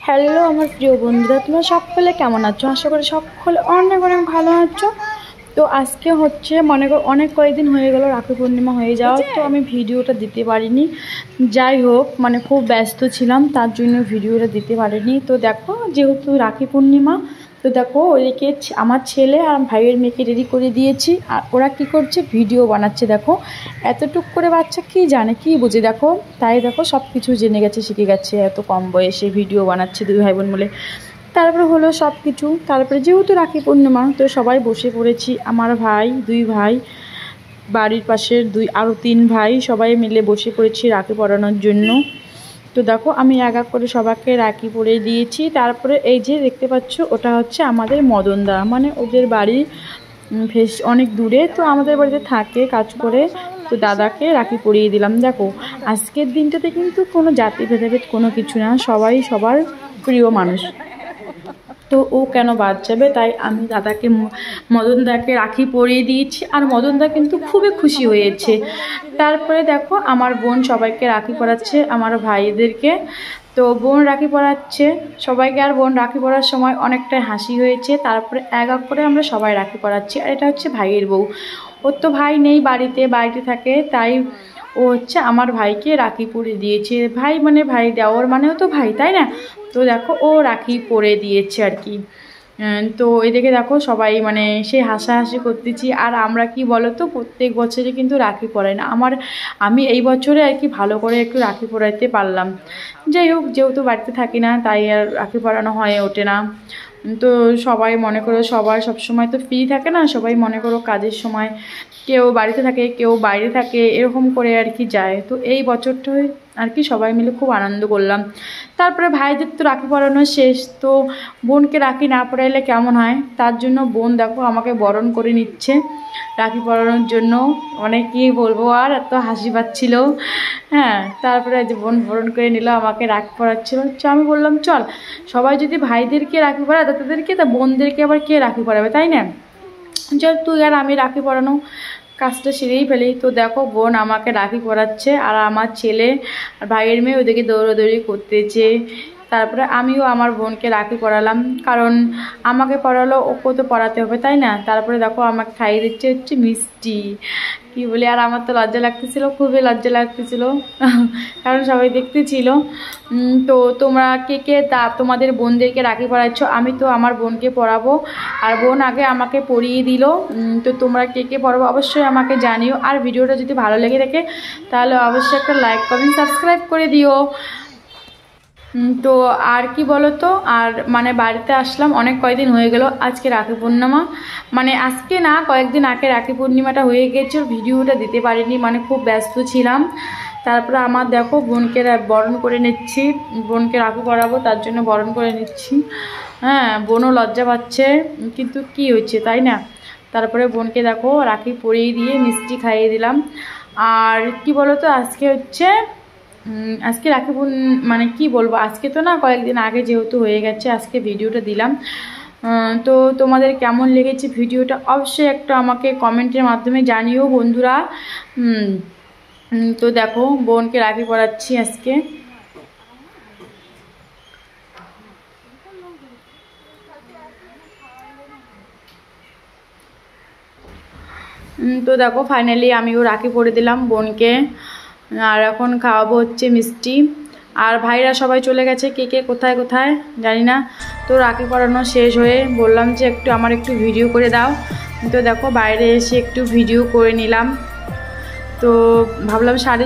Hello আমার প্রিয় বন্ধুরা, তোমরা সকলে কেমন আছো? আশা করি সকলে অনেক অনেক ভালো আছো। তো আজকে হচ্ছে মনে করো অনেক কয়েকদিন হয়ে গেল রাখি পূর্ণিমা হয়ে যাওয়া, তো আমি ভিডিওটা দিতে পারিনি। যাই হোক, মানে খুব ব্যস্ত ছিলাম, তার জন্য ভিডিওটা দিতে পারিনি। তো দেখো, যেহেতু রাখি পূর্ণিমা, তো দেখো ওইদিকে আমার ছেলে আর ভাইয়ের মেয়েকে রেডি করে দিয়েছি, আর ওরা কি করছে, ভিডিও বানাচ্ছে। দেখো এতটুক করে বাচ্চা কি জানে, কি বুঝে, দেখো তাই দেখো সব কিছু জেনে গেছে, শিখে গেছে, এত কম বয়সে ভিডিও বানাচ্ছে দুই ভাই বোন মিলে। তারপরে হলো সব কিছু, তারপরে যেহেতু রাখি পূর্ণিমা, তো সবাই বসে পড়েছি। আমার ভাই, দুই ভাই, বাড়ির পাশের আরও তিন ভাই, সবাই মিলে বসে পড়েছি রাখি পরানোর জন্য। তো দেখো আমি এক এক করে সবাইকে রাখি পরে দিয়েছি। তারপরে এই যে দেখতে পাচ্ছ, ওটা হচ্ছে আমাদের মদনদা, মানে ওদের বাড়ি অনেক দূরে, তো আমাদের বাড়িতে থাকে কাজ করে। তো দাদাকে রাখি পরিয়ে দিলাম। দেখো আজকের দিনটাতে কিন্তু কোনো জাতি ভেদাভেদ কোনো কিছু না, সবাই সবার প্রিয় মানুষ। তো ও কেন বাদ যাবে, তাই আমি দাদাকে মদনদাকে রাখি পরিয়ে দিয়েছি, আর মদনদা কিন্তু খুবই খুশি হয়েছে। তারপরে দেখো আমার বোন সবাইকে রাখি পরাচ্ছে, আমার ভাইদেরকে। তো বোন রাখি পরাচ্ছে সবাইকে, আর বোন রাখি পরার সময় অনেকটাই হাসি হয়েছে। তারপরে এক এক করে আমরা সবাই রাখি পরাচ্ছি। আর এটা হচ্ছে ভাইয়ের বউ, ওর তো ভাই নেই, বাড়িতে থাকে, তাই ও হচ্ছে আমার ভাইকে রাখি পরিয়ে দিয়েছে। ভাই মানে ভাই, দেওয়ার মানেও তো ভাই, তাই না? তো দেখো ও রাখি পরে দিয়েছে আর কি। তো এদিকে দেখো সবাই মানে সে হাসাহাসি করতেছি। আর আমরা কি বলো তো, প্রত্যেক বছরে কিন্তু রাখি পরাই না। আমি এই বছরে আর কি ভালো করে একটু রাখি পরাইতে পারলাম। যাই হোক, যেহেতু বাড়িতে থাকি না, তাই আর রাখি পরানো হয়ে ওঠে না। তো সবাই মনে করো, সবার সবসময় তো ফ্রি থাকে না, সবাই মনে করো কাজের সময় কেউ বাড়িতে থাকে, কেউ বাইরে থাকে, এরকম করে আর কি যায়। তো এই বছরটাই আর কি সবাই মিলে খুব আনন্দ করলাম। তারপরে ভাইদের তো রাখি পরানো শেষ, তো বোনকে রাখি না পরাইলে কেমন হয়, তার জন্য বোন দেখো আমাকে বরণ করে নিচ্ছে রাখি পরানোর জন্য। অনেক কি বলবো, আর এত হাসি পাচ্ছিল। হ্যাঁ, তারপরে যে বোন বরণ করে নিল, আমাকে রাখি পরাচ্ছিল। আমি বললাম চল, সবাই যদি ভাইদেরকে রাখি পরায় তাদেরকে, তা বোনদেরকে আবার কে রাখি পরাবে, তাই না? চল তুই আর আমি রাখি পরানো কাজটা সেরেই ফেলি। তো দেখো বোন আমাকে রাখি পরাচ্ছে, আর আমার ছেলে আর ভাইয়ের মেয়ে ওদেরকে দৌড়াদৌড়ি করতেছে। তারপরে আমিও আমার বোনকে রাখি পরালাম, কারণ আমাকে পরালো ওকে তো পরাতে হবে, তাই না? তারপরে দেখো আমাকে খাইয়ে দিচ্ছে হচ্ছে মিষ্টি, কি বলি, আর আমার তো লজ্জা লাগতেছিল, খুবই লজ্জা লাগতেছিল, কারণ সবাই দেখতেছিল। তো তোমরা কে কে তোমাদের বোনদেরকে রাখি পরাচ্ছ? আমি তো আমার বোনকে পরাবো, আর বোন আগে আমাকে পরিয়ে দিল। তো তোমরা কে কে পরাবো অবশ্যই আমাকে জানিও। আর ভিডিওটা যদি ভালো লেগে থাকে তাহলে অবশ্যই একটা লাইক, কমেন্ট, সাবস্ক্রাইব করে দিও। তো আর কি বলো তো, আর মানে বাড়িতে আসলাম অনেক কয়েকদিন হয়ে গেল। আজকে রাখি পূর্ণিমা, মানে আজকে না, কয়েকদিন আগে রাখি পূর্ণিমাটা হয়ে গেছে, ভিডিওটা দিতে পারিনি, মানে খুব ব্যস্ত ছিলাম। তারপরে আমার দেখো বোনকে বরণ করে নিচ্ছি, বোনকে রাখি পরাবো, তার জন্য বরণ করে নিচ্ছি। হ্যাঁ, বোনও লজ্জা পাচ্ছে, কিন্তু কি হচ্ছে, তাই না? তারপরে বোনকে দেখো রাখি পরিয়ে দিয়ে মিষ্টি খাইয়ে দিলাম। আর কি বলো তো, আজকে রাখি মানে কি বলবো, আজকে তো না, কয়েকদিন আগে যেহেতু হয়ে গেছে, আজকে ভিডিওটা দিলাম। তো তোমাদের কেমন লেগেছে ভিডিওটা অবশ্যই একটা আমাকে কমেন্টের মাধ্যমে জানিও বন্ধুরা। তো দেখো বোনকে রাখি পরাচ্ছি আজকে। তো দেখো ফাইনালি আমিও রাখি পরে দিলাম বোনকে, আর এখন খাওয়াবো হচ্ছে মিষ্টি। আর ভাইরা সবাই চলে গেছে, কে কে কোথায় কোথায় জানি না। তো রাখি পরানো শেষ হয়ে বললাম যে আমার একটু ভিডিও করে দাও। তো দেখো বাইরে এসে একটু ভিডিও করে নিলাম। তো ভাবলাম শাড়ি